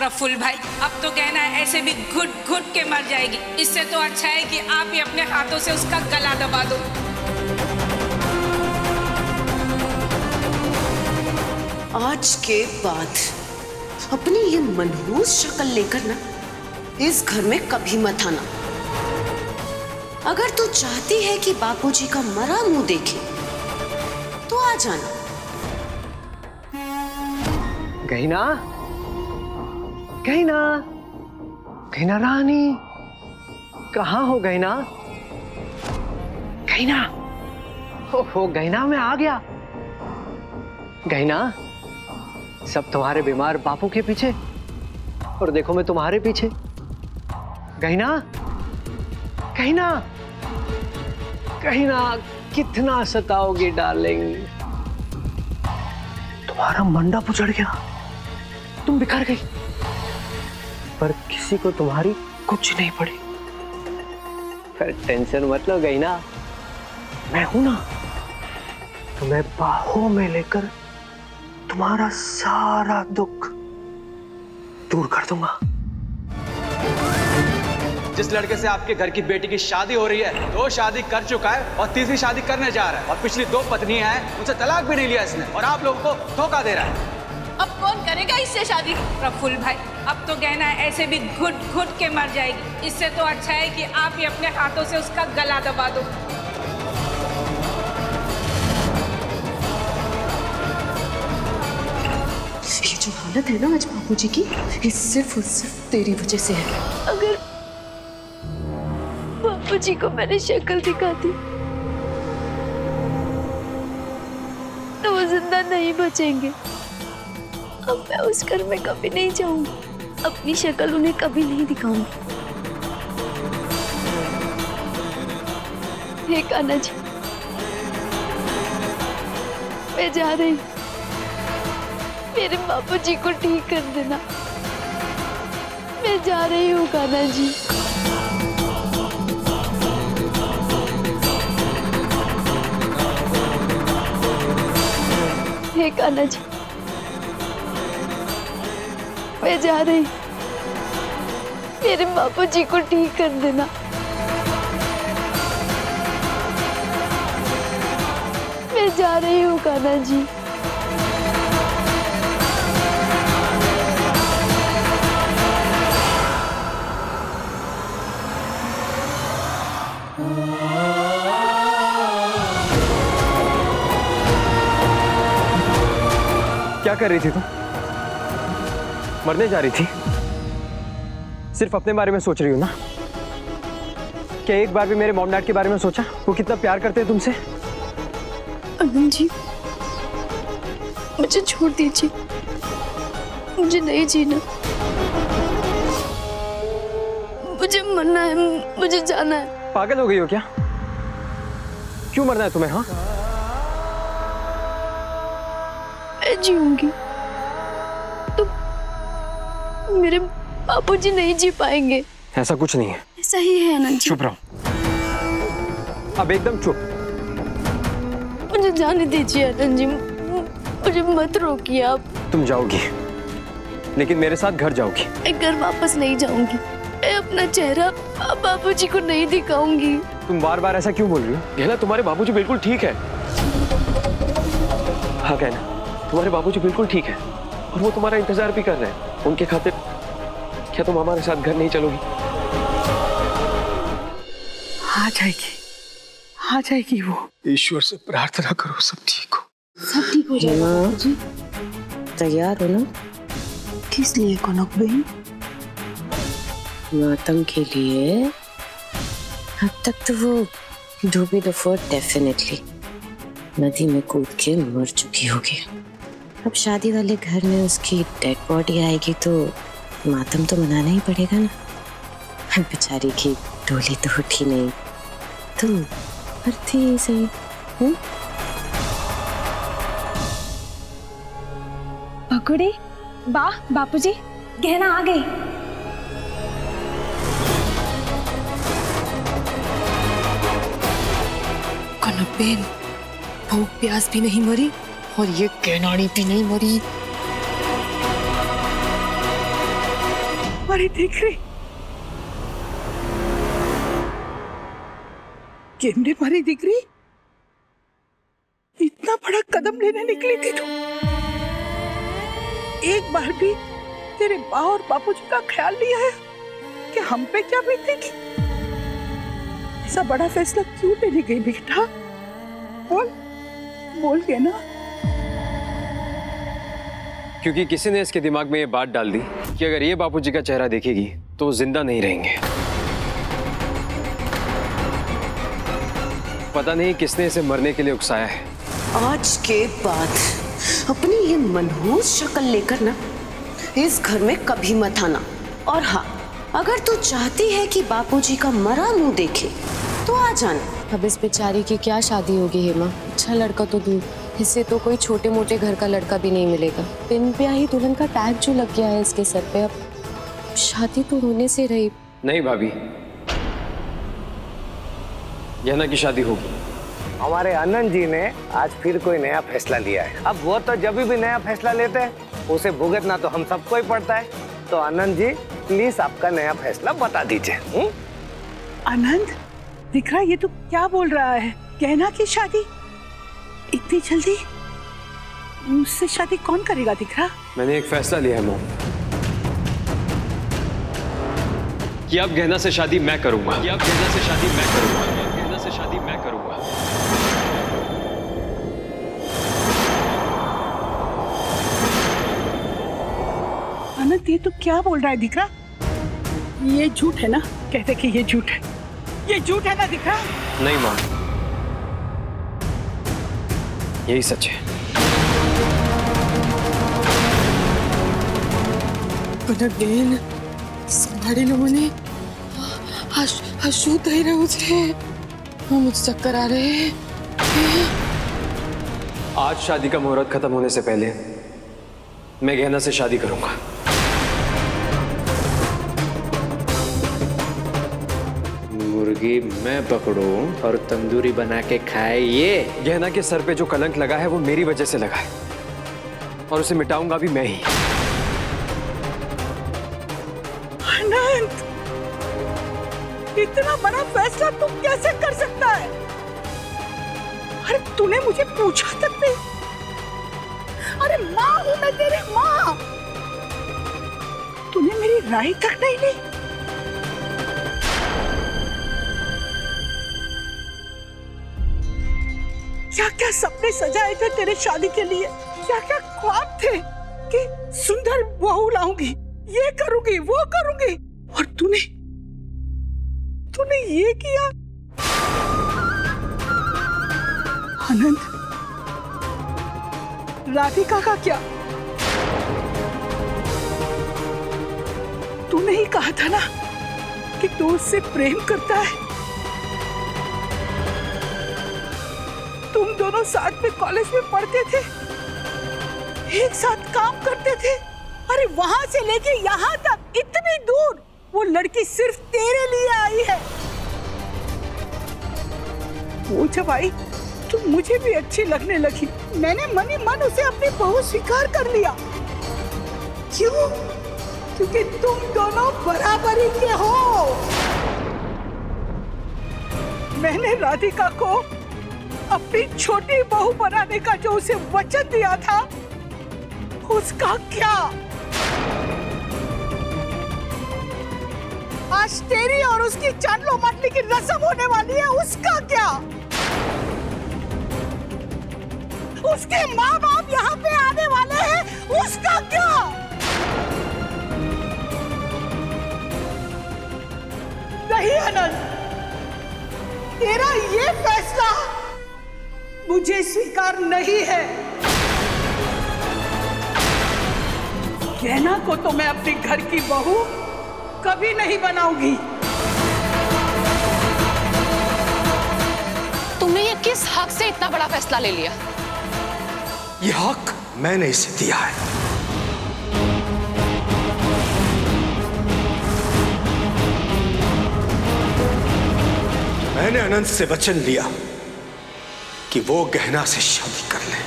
प्रफुल्ल भाई, अब तो कहना है ऐसे भी घुट घुट के मर जाएगी। इससे तो अच्छा है कि आप ही अपने हाथों से उसका गला दबा दो। आज के बाद अपनी ये मनहूस शक्ल लेकर ना इस घर में कभी मत आना। अगर तू चाहती है कि बापूजी का मरा मुंह देखे तो आ जाना। गहीना, गहीना, गहीना रानी, कहाँ हो गहीना? गहीना, हो गहीना, मैं आ गया। गहीना, सब तुम्हारे बीमार बापू के पीछे और देखो मैं तुम्हारे पीछे। गहीना, गहीना, गहीना, कितना सताओगी डार्लिंग। तुम्हारा मंडप उजड़ गया, तुम बिखर गई, पर किसी को तुम्हारी कुछ नहीं पड़ी। पर टेंशन मत लो गहीना, मैं हूं ना, तुम्हें बाहों में लेकर तुम्हारा सारा दुख दूर कर दूंगा। जिस लड़के से आपके घर की बेटी की शादी हो रही है, 2 शादी कर चुका है और 3री शादी करने जा रहा है, और पिछली 2 पत्नियां हैं, उनसे तलाक भी नहीं लिया इसने, और आप लोगों को धोखा दे रहा है। अब कौन करेगा इससे शादी? प्रफुल्ल भाई, अब तो कहना है ऐसे भी घुट घुट के मर जाएगी। इससे तो अच्छा है कि आप ही अपने हाथों से उसका गला दबा दो। ये जो हालत है ना आज बापूजी की, ये सिर्फ और सिर्फ तेरी वजह से है। अगर बापूजी को मैंने शक्ल दिखा दी तो वो जिंदा नहीं बचेंगे। अब मैं उस घर में कभी नहीं जाऊंगी, अपनी शक्ल उन्हें कभी नहीं दिखाऊंगी। हे कान्हा जी, मैं जा रही हूँ, मेरे बापूजी को ठीक कर देना। मैं जा रही हूँ कान्हा जी। हे कान्हा जी, मैं जा रही हूँ, मेरे बापूजी को ठीक कर देना। मैं जा रही हूँ कान्हा जी। क्या कर रही थी तुम? मरने जा रही थी? सिर्फ अपने बारे में सोच रही हो ना? क्या एक बार भी मेरे मॉम डैड के बारे में सोचा? वो कितना प्यार करते हैं तुमसे? आनंद जी, मुझे छोड़ दीजिए, मुझे नहीं जीना, मुझे मरना है, मुझे जाना है। पागल हो गई हो क्या? क्यों मरना है तुम्हें? हाँ, मैं जीऊंगी तो मेरे बापूजी नहीं जी पाएंगे। ऐसा कुछ नहीं है। ऐसा ही है आनंद जी। चुप रहो, अब एकदम चुप। मुझे जाने दीजिए आनंद जी, मुझे मत रोकिए आप। तुम जाओगी, लेकिन मेरे साथ घर जाओगी। मैं घर वापस नहीं जाऊंगी, मैं अपना चेहरा बापूजी को नहीं दिखाऊंगी। तुम बार बार ऐसा क्यों बोल रही हो? गहना, तुम्हारे बाबूजी बिल्कुल ठीक है। हाँ गहना, तुम्हारे बाबूजी बिल्कुल ठीक है और वो तुम्हारा इंतजार भी कर रहे हैं। उनके खातिर क्या तुम हमारे साथ घर नहीं चलोगी? आ जाएगी, आ जाएगी वो। ईश्वर से प्रार्थना करो सब ठीक हो। सब ठीक हो जाएगा बाबूजी। तैयार हो ना? किस लिए कनक बहन? मातम के लिए। अब तक तो वो डूबी दफा डेफिनेटली नदी में कूद के मर चुकी होगी। अब शादी वाले घर में उसकी डेड बॉडी आएगी तो मातम तो मनाना ही पड़ेगा ना। बेचारी की डोली तो उठी नहीं, तुम अर्थी सही। भकुड़ी, वाह बापूजी, गहना आ गई। कनकबेन, भूख प्यास भी नहीं मरी और ये कहनाड़ी भी नहीं मरी। हमारी दीकरी केमने मारी दीकरी इतना बड़ा कदम लेने निकली थी तू। एक बार भी तेरे माँ और बापूजी का ख्याल नहीं आया कि हम पे क्या बीतेगी? ऐसा बड़ा फैसला क्यों लेने गई बेटा? बोल के ना। क्योंकि किसी ने इसके दिमाग में ये बात डाल दी कि अगर ये बापूजी का चेहरा देखेगी तो वो जिंदा नहीं रहेंगे। पता नहीं किसने इसे मरने के लिए उकसाया है। आज के बाद अपनी ये मनहूस शक्ल लेकर ना इस घर में कभी मत आना। और हाँ, अगर तू चाहती है कि बापूजी का मरा मुंह देखे तो आ जाना। अब इस बेचारी की क्या शादी होगी हेमा? अच्छा लड़का तो दूर, इससे तो कोई छोटे मोटे घर का लड़का भी नहीं मिलेगा। बिन ब्याही दुल्हन का टैग जो लग गया है इसके सर पे, अब शादी तो होने से रही। नहीं भाभी, गहना की शादी होगी। हमारे आनंद जी ने आज फिर कोई नया फैसला लिया है। अब वो तो जब भी नया फैसला लेते हैं उसे भुगतना तो हम सबको ही पड़ता है। तो आनंद जी प्लीज आपका नया फैसला बता दीजिए। आनंद दिख रहा, ये तो क्या बोल रहा है? गहना की शादी इतनी जल्दी? मुझसे शादी कौन करेगा दिख रहा? मैंने एक फैसला लिया है मॉम कि अब गहना से शादी मैं करूंगा। आनंद ये तो क्या बोल रहा है दिख रहा? ये झूठ है ना? कहते कि ये झूठ है, ये झूठ है ना दिख रहा? नहीं माँ, यही सच है। बेन संभारी लोगों ने अशुद्ध ही रहे मुझे, मुझे चक्कर आ रहे हैं। आज शादी का मुहूर्त खत्म होने से पहले मैं गहना से शादी करूंगा। मुर्गी मैं पकड़ूं और तंदूरी बना के खाए ये। गहना के सर पे जो कलंक लगा है वो मेरी वजह से लगा है और उसे मिटाऊंगा भी मैं ही। आनंद, इतना बड़ा फैसला तुम कैसे कर सकता है? अरे तूने मुझे पूछा तक नहीं। अरे माँ हूं मैं तेरी माँ, तूने मेरी राय तक नहीं ली। क्या क्या सपने सजाए थे तेरे शादी के लिए, क्या क्या ख्वाब थे कि सुंदर बहू लाऊंगी, ये करूंगी, वो करूंगी, और तूने ये किया। आनंद, राधिका का क्या? तूने ही कहा था ना कि तू उससे प्रेम करता है। तुम दोनों साथ में कॉलेज में पढ़ते थे, एक साथ काम करते थे। अरे वहां से लेके यहाँ तक इतनी दूर वो लड़की सिर्फ तेरे लिए आई है। वो जब आई तो मुझे भी अच्छी लगने लगी। मैंने मन ही मन उसे अपनी बहू स्वीकार कर लिया। क्यों? क्योंकि तुम दोनों बराबरी के हो। मैंने राधिका को अपनी छोटी बहू बनाने का जो उसे वचन दिया था, उसका क्या? आज तेरी और उसकी चांदलो माटली की रस्म होने वाली है, उसका क्या? उसके माँ बाप यहाँ पे आने वाले हैं, उसका क्या? नहीं आनंद, तेरा ये फैसला मुझे स्वीकार नहीं है। गहना को तो मैं अपने घर की बहू कभी नहीं बनाऊंगी। तुमने ये किस हक से इतना बड़ा फैसला ले लिया? ये हक मैंने इसे दिया है। मैंने अनंत से वचन लिया कि वो गहना से शादी कर ले।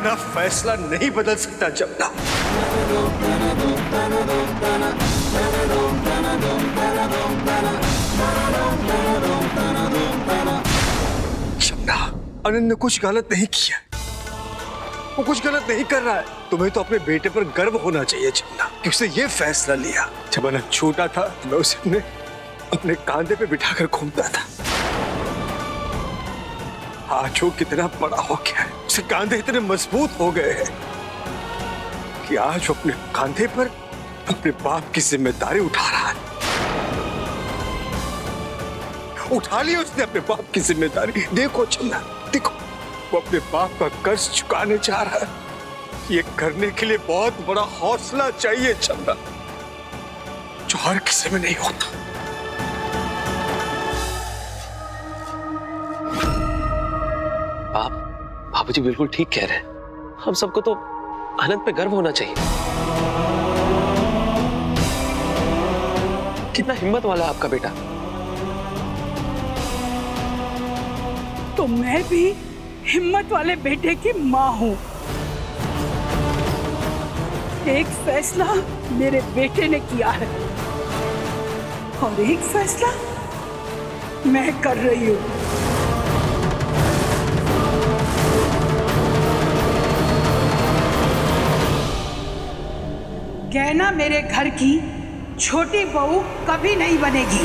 अपना फैसला नहीं बदल सकता जमुना। जमुना, आनंद ने कुछ गलत नहीं किया, वो कुछ गलत नहीं कर रहा है। तुम्हें तो अपने बेटे पर गर्व होना चाहिए जमुना, कि उसने ये फैसला लिया। जब आनंद छोटा था मैं उसे अपने कांधे पे बिठाकर घूमता था। आज वो कितना बड़ा हो गया है, उसके कांधे इतने मजबूत हो गए हैं कि आज वो अपने कांधे पर अपने बाप की जिम्मेदारी उठा रहा है। उठा ली उसने अपने बाप की जिम्मेदारी। देखो जमुना, देखो वो अपने बाप का कर्ज चुकाने जा रहा है। ये करने के लिए बहुत बड़ा हौसला चाहिए जमुना, जो हर किसी में नहीं होता। बाबूजी बिल्कुल ठीक कह रहे हैं। हम सबको तो आनंद पे गर्व होना चाहिए। कितना हिम्मत वाला है आपका बेटा। तो मैं भी हिम्मत वाले बेटे की माँ हूँ। एक फैसला मेरे बेटे ने किया है और एक फैसला मैं कर रही हूँ। गहना मेरे घर की छोटी बहू कभी नहीं बनेगी।